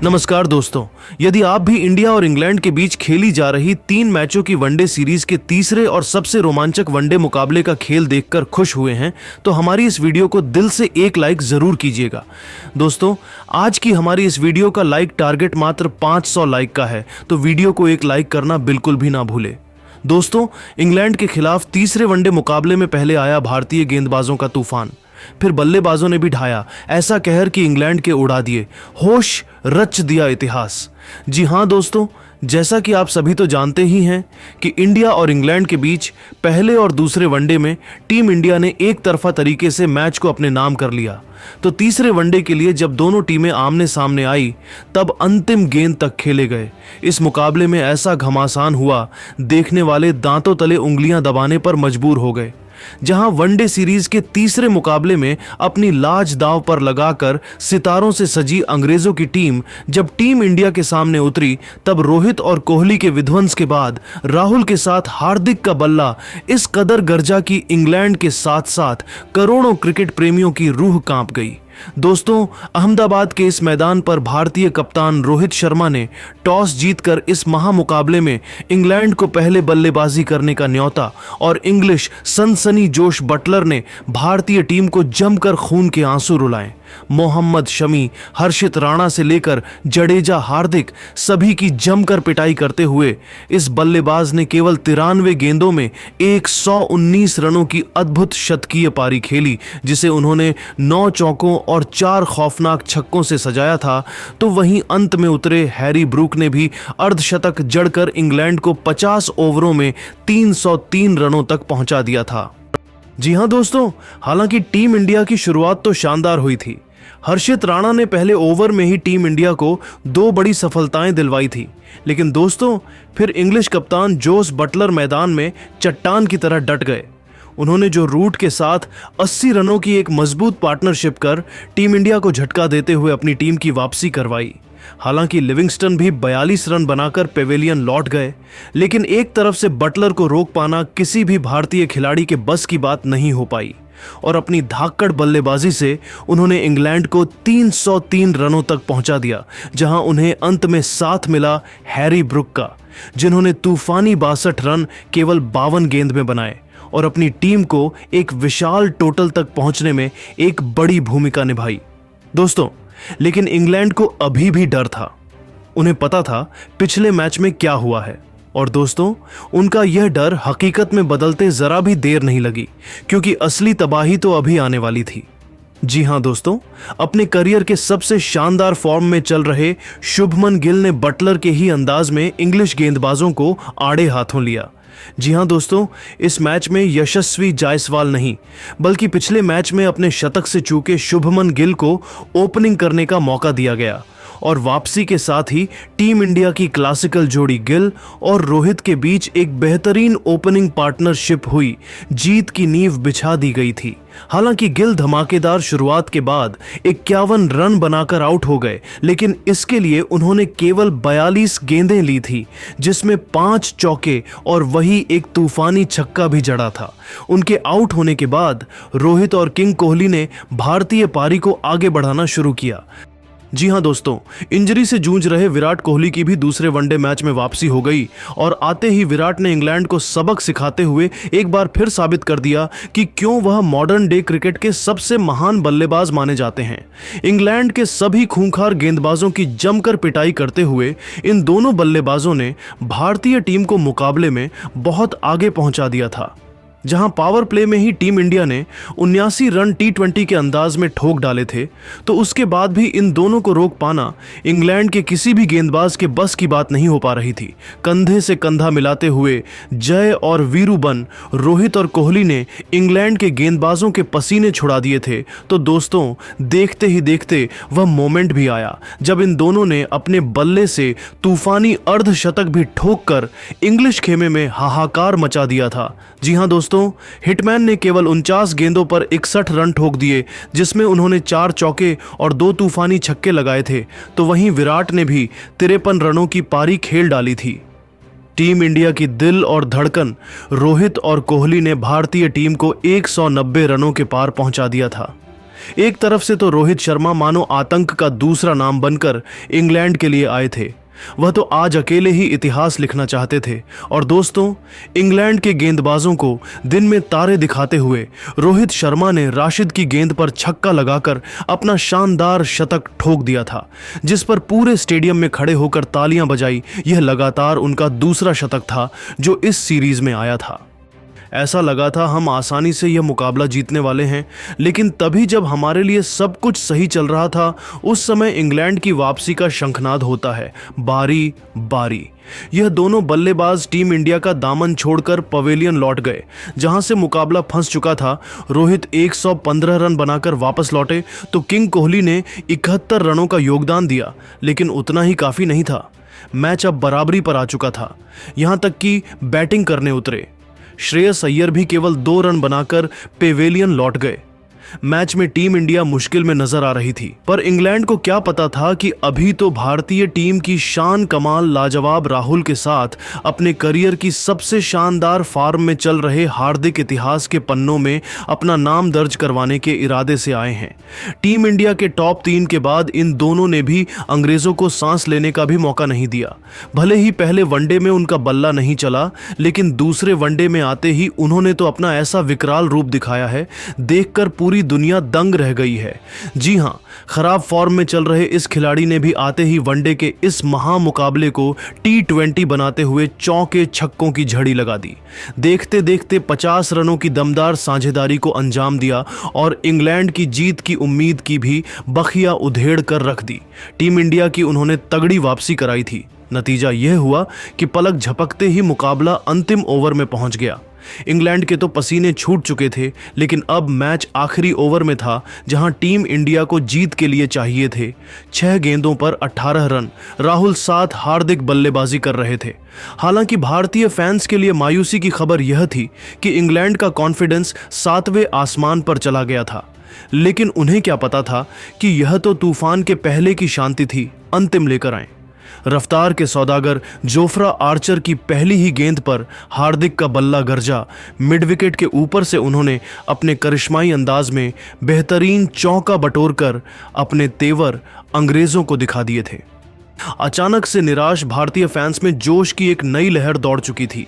नमस्कार दोस्तों, यदि आप भी इंडिया और इंग्लैंड के बीच खेली जा रही 3 मैचों की वनडे सीरीज के तीसरे और सबसे रोमांचक वनडे मुकाबले का खेल देखकर खुश हुए हैं तो हमारी इस वीडियो को दिल से एक लाइक जरूर कीजिएगा। दोस्तों, आज की हमारी इस वीडियो का लाइक टारगेट मात्र 500 लाइक का है, तो वीडियो को एक लाइक करना बिल्कुल भी ना भूले। दोस्तों, इंग्लैंड के खिलाफ तीसरे वनडे मुकाबले में पहले आया भारतीय गेंदबाजों का तूफान, फिर बल्लेबाजों ने भी ढाया ऐसा कहर कि इंग्लैंड के उड़ा दिए, होश रच दिया इतिहास। जी हां दोस्तों, जैसा कि आप सभी तो जानते ही हैं कि इंडिया और इंग्लैंड के बीच पहले और दूसरे वनडे में टीम इंडिया ने एक तरफा तरीके से मैच को अपने नाम कर लिया। तो तीसरे वनडे के लिए जब दोनों टीमें आमने सामने आई तब अंतिम गेंद तक खेले गए। इस मुकाबले में ऐसा घमासान हुआ, देखने वाले दांतों तले उंगलियां दबाने पर मजबूर हो गए। जहां वनडे सीरीज के तीसरे मुकाबले में अपनी लाज दांव पर लगाकर सितारों से सजी अंग्रेजों की टीम जब टीम इंडिया के सामने उतरी, तब रोहित और कोहली के विध्वंस के बाद राहुल के साथ हार्दिक का बल्ला इस कदर गरजा कि इंग्लैंड के साथ साथ करोड़ों क्रिकेट प्रेमियों की रूह कांप गई। दोस्तों, अहमदाबाद के इस मैदान पर भारतीय कप्तान रोहित शर्मा ने टॉस जीतकर इस महामुकाबले में इंग्लैंड को पहले बल्लेबाजी करने का न्योता और इंग्लिश सनसनी जोश बटलर ने भारतीय टीम को जमकर खून के आंसू रुलाए। मोहम्मद शमी, हर्षित राणा से लेकर जडेजा, हार्दिक सभी की जमकर पिटाई करते हुए इस बल्लेबाज ने केवल 93 गेंदों में 119 रनों की अद्भुत शतकीय पारी खेली, जिसे उन्होंने 9 चौकों और 4 खौफनाक छक्कों से सजाया था। तो वहीं अंत में उतरे हैरी ब्रूक ने भी अर्धशतक जड़कर इंग्लैंड को 50 ओवरों में 303 रनों तक पहुंचा दिया था। जी हां दोस्तों, हालांकि टीम इंडिया की शुरुआत तो शानदार हुई थी। हर्षित राणा ने पहले ओवर में ही टीम इंडिया को 2 बड़ी सफलताएं दिलवाई थी, लेकिन दोस्तों फिर इंग्लिश कप्तान जोस बटलर मैदान में चट्टान की तरह डट गए। उन्होंने जो रूट के साथ 80 रनों की एक मजबूत पार्टनरशिप कर टीम इंडिया को झटका देते हुए अपनी टीम की वापसी करवाई। हालांकि लिविंगस्टन भी 42 रन बनाकर पेवेलियन लौट गए, लेकिन एक तरफ से बटलर को रोक पाना किसी भी भारतीय खिलाड़ी के बस की बात नहीं हो पाई और अपनी धाकड़ बल्लेबाजी से उन्होंने इंग्लैंड को 303 रनों तक पहुंचा दिया, जहां उन्हें अंत में साथ मिला हैरी ब्रूक का, जिन्होंने तूफानी 62 रन केवल 52 गेंद में बनाए और अपनी टीम को एक विशाल टोटल तक पहुंचने में एक बड़ी भूमिका निभाई। दोस्तों, लेकिन इंग्लैंड को अभी भी डर था। उन्हें पता था पिछले मैच में क्या हुआ है, और दोस्तों उनका यह डर हकीकत में बदलते जरा भी देर नहीं लगी, क्योंकि असली तबाही तो अभी आने वाली थी। जी हां दोस्तों, अपने करियर के सबसे शानदार फॉर्म में चल रहे शुभमन गिल ने बटलर के ही अंदाज में इंग्लिश गेंदबाजों को आड़े हाथों लिया। जी हां दोस्तों, इस मैच में यशस्वी जायसवाल नहीं बल्कि पिछले मैच में अपने शतक से चूके शुभमन गिल को ओपनिंग करने का मौका दिया गया और वापसी के साथ ही टीम इंडिया की क्लासिकल जोड़ी गिल और रोहित के बीच एक बेहतरीन ओपनिंग पार्टनरशिप हुई, जीत की नींव बिछा दी गई थी। हालांकि गिल धमाकेदार शुरुआत के बाद 51 रन बनाकर आउट हो गए, लेकिन इसके लिए उन्होंने केवल 42 गेंदें ली थी, जिसमें 5 चौके और वही एक तूफानी छक्का भी जड़ा था। उनके आउट होने के बाद रोहित और किंग कोहली ने भारतीय पारी को आगे बढ़ाना शुरू किया। जी हां दोस्तों, इंजरी से जूझ रहे विराट कोहली की भी दूसरे वनडे मैच में वापसी हो गई और आते ही विराट ने इंग्लैंड को सबक सिखाते हुए एक बार फिर साबित कर दिया कि क्यों वह मॉडर्न डे क्रिकेट के सबसे महान बल्लेबाज माने जाते हैं। इंग्लैंड के सभी खूंखार गेंदबाजों की जमकर पिटाई करते हुए इन दोनों बल्लेबाजों ने भारतीय टीम को मुकाबले में बहुत आगे पहुंचा दिया था। जहां पावर प्ले में ही टीम इंडिया ने 79 रन T20 के अंदाज में ठोक डाले थे, तो उसके बाद भी इन दोनों को रोक पाना इंग्लैंड के किसी भी गेंदबाज के बस की बात नहीं हो पा रही थी। कंधे से कंधा मिलाते हुए जय और वीरू बन रोहित और कोहली ने इंग्लैंड के गेंदबाजों के पसीने छुड़ा दिए थे। तो दोस्तों, देखते ही देखते वह मोमेंट भी आया जब इन दोनों ने अपने बल्ले से तूफानी अर्धशतक भी ठोक कर इंग्लिश खेमे में हाहाकार मचा दिया था। जी हां दोस्तों, हिटमैन ने केवल 49 गेंदों पर 61 रन ठोक दिए, जिसमें उन्होंने 4 चौके और 2 तूफानी छक्के लगाए थे। तो वहीं विराट ने भी 53 रनों की पारी खेल डाली थी। टीम इंडिया की दिल और धड़कन रोहित और कोहली ने भारतीय टीम को 190 रनों के पार पहुंचा दिया था। एक तरफ से तो रोहित शर्मा मानो आतंक का दूसरा नाम बनकर इंग्लैंड के लिए आए थे। वह तो आज अकेले ही इतिहास लिखना चाहते थे। और दोस्तों, इंग्लैंड के गेंदबाजों को दिन में तारे दिखाते हुए रोहित शर्मा ने राशिद की गेंद पर छक्का लगाकर अपना शानदार शतक ठोक दिया था, जिस पर पूरे स्टेडियम में खड़े होकर तालियां बजाई। यह लगातार उनका दूसरा शतक था जो इस सीरीज में आया था। ऐसा लगा था हम आसानी से यह मुकाबला जीतने वाले हैं, लेकिन तभी जब हमारे लिए सब कुछ सही चल रहा था, उस समय इंग्लैंड की वापसी का शंखनाद होता है। बारी बारी यह दोनों बल्लेबाज टीम इंडिया का दामन छोड़कर पवेलियन लौट गए, जहां से मुकाबला फंस चुका था। रोहित 115 रन बनाकर वापस लौटे तो किंग कोहली ने 71 रनों का योगदान दिया, लेकिन उतना ही काफी नहीं था। मैच अब बराबरी पर आ चुका था, यहां तक कि बैटिंग करने उतरे श्रेयस अय्यर भी केवल 2 रन बनाकर पेवेलियन लौट गए। मैच में टीम इंडिया मुश्किल में नजर आ रही थी, पर इंग्लैंड को क्या पता था कि अभी तो भारतीय टीम की शान कमाल लाजवाब राहुल के साथ अपने करियर की सबसे शानदार फॉर्म में चल रहे हार्दिक इतिहास के पन्नों में अपना नाम दर्ज करवाने के इरादे से आए हैं। टीम इंडिया के टॉप 3 के बाद इन दोनों ने भी अंग्रेजों को सांस लेने का भी मौका नहीं दिया। भले ही पहले वनडे में उनका बल्ला नहीं चला, लेकिन दूसरे वनडे में आते ही उन्होंने तो अपना ऐसा विकराल रूप दिखाया है, देखकर पूरी दुनिया दंग रह गई है। जी हां, खराब फॉर्म में चल रहे इस खिलाड़ी ने भी आते ही वनडे के इस महामुकाबले को T20 बनाते हुए चौके छक्कों की झड़ी लगा दी। देखते देखते 50 रनों की दमदार साझेदारी को अंजाम दिया और इंग्लैंड की जीत की उम्मीद की भी बखिया उधेड़ कर रख दी। टीम इंडिया की उन्होंने तगड़ी वापसी कराई थी। नतीजा यह हुआ कि पलक झपकते ही मुकाबला अंतिम ओवर में पहुंच गया। इंग्लैंड के तो पसीने छूट चुके थे, लेकिन अब मैच आखिरी ओवर में था, जहां टीम इंडिया को जीत के लिए चाहिए थे 6 गेंदों पर 18 रन। राहुल साथ हार्दिक बल्लेबाजी कर रहे थे। हालांकि भारतीय फैंस के लिए मायूसी की खबर यह थी कि इंग्लैंड का कॉन्फिडेंस 7वें आसमान पर चला गया था, लेकिन उन्हें क्या पता था कि यह तो तूफान के पहले की शांति थी, अंतिम लेकर आए। रफ्तार के सौदागर जोफ्रा आर्चर की पहली ही गेंद पर हार्दिक का बल्ला गरजा। मिड विकेट के ऊपर से उन्होंने अपने करिश्माई अंदाज में बेहतरीन चौका बटोरकर अपने तेवर अंग्रेजों को दिखा दिए थे। अचानक से निराश भारतीय फैंस में जोश की एक नई लहर दौड़ चुकी थी।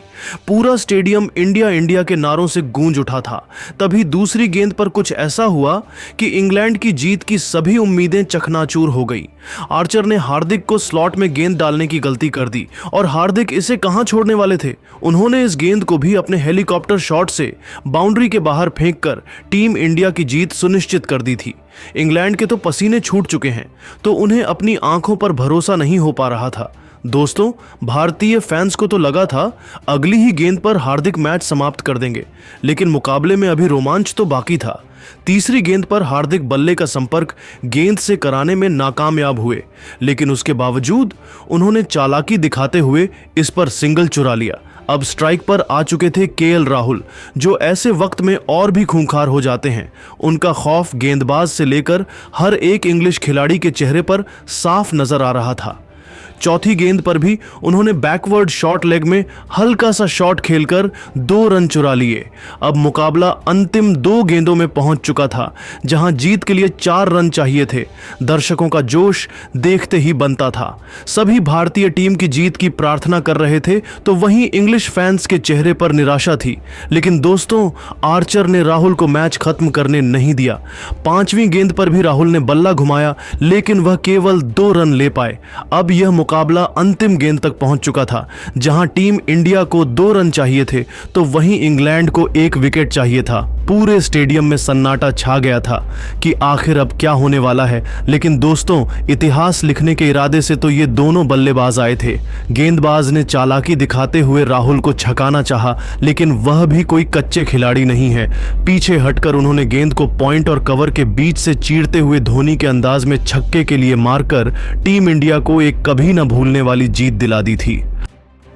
पूरा स्टेडियम इंडिया इंडिया के नारों से गूंज उठा था। तभी दूसरी गेंद पर कुछ ऐसा हुआ कि इंग्लैंड की जीत की सभी उम्मीदें चकनाचूर हो गई। आर्चर ने हार्दिक को स्लॉट में गेंद डालने की गलती कर दी और हार्दिक इसे कहां छोड़ने वाले थे। उन्होंने इस गेंद को भी अपने हेलीकॉप्टर शॉट से बाउंड्री के बाहर फेंककर टीम इंडिया की जीत सुनिश्चित कर दी थी। इंग्लैंड के तो पसीने छूट चुके हैं, तो उन्हें अपनी आंखों पर भरोसा नहीं हो पा रहा था। दोस्तों, भारतीय फैंस को तो लगा था अगली ही गेंद पर हार्दिक मैच समाप्त कर देंगे, लेकिन मुकाबले में अभी रोमांच तो बाकी था। तीसरी गेंद पर हार्दिक बल्ले का संपर्क गेंद से कराने में नाकामयाब हुए, लेकिन उसके बावजूद उन्होंने चालाकी दिखाते हुए इस पर सिंगल चुरा लिया। अब स्ट्राइक पर आ चुके थे केएल राहुल, जो ऐसे वक्त में और भी खूंखार हो जाते हैं। उनका खौफ गेंदबाज से लेकर हर एक इंग्लिश खिलाड़ी के चेहरे पर साफ नजर आ रहा था। चौथी गेंद पर भी उन्होंने बैकवर्ड शॉर्ट लेग में हल्का सा शॉट खेलकर 2 रन चुरा लिए। अब मुकाबला अंतिम 2 गेंदों में पहुंच चुका था, जहां जीत के लिए 4 रन चाहिए थे। दर्शकों का जोश देखते ही बनता था। सभी भारतीय टीम की जीत की प्रार्थना कर रहे थे, तो वहीं इंग्लिश फैंस के चेहरे पर निराशा थी। लेकिन दोस्तों, आर्चर ने राहुल को मैच खत्म करने नहीं दिया। 5वीं गेंद पर भी राहुल ने बल्ला घुमाया, लेकिन वह केवल 2 रन ले पाए। अब यह मुकाबला अंतिम गेंद तक पहुंच चुका था, जहां टीम इंडिया को 2 रन चाहिए थे, तो वहीं इंग्लैंड को 1 विकेट चाहिए था। पूरे स्टेडियम में सन्नाटा छा गया था कि आखिर अब क्या होने वाला है। लेकिन दोस्तों, इतिहास लिखने के इरादे से तो ये दोनों बल्लेबाज आए थे। गेंदबाज ने चालाकी दिखाते हुए राहुल को छकाना चाहा, लेकिन वह भी कोई कच्चे खिलाड़ी नहीं है। पीछे हटकर उन्होंने गेंद को पॉइंट और कवर के बीच से चीरते हुए धोनी के अंदाज में छक्के के लिए मारकर टीम इंडिया को एक कभी न भूलने वाली जीत दिला दी थी।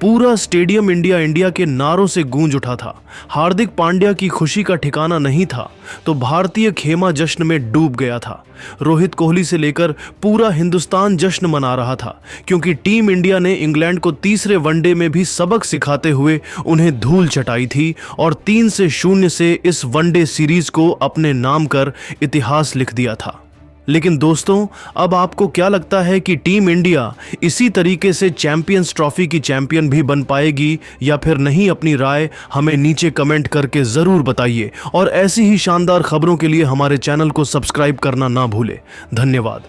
पूरा स्टेडियम इंडिया इंडिया के नारों से गूंज उठा था। हार्दिक पांड्या की खुशी का ठिकाना नहीं था तो भारतीय खेमा जश्न में डूब गया था। रोहित कोहली से लेकर पूरा हिंदुस्तान जश्न मना रहा था क्योंकि टीम इंडिया ने इंग्लैंड को तीसरे वनडे में भी सबक सिखाते हुए उन्हें धूल चटाई थी और 3-0 से इस वनडे सीरीज को अपने नाम कर इतिहास लिख दिया था। लेकिन दोस्तों, अब आपको क्या लगता है कि टीम इंडिया इसी तरीके से चैंपियंस ट्रॉफी की चैंपियन भी बन पाएगी या फिर नहीं? अपनी राय हमें नीचे कमेंट करके ज़रूर बताइए और ऐसी ही शानदार खबरों के लिए हमारे चैनल को सब्सक्राइब करना ना भूलें। धन्यवाद।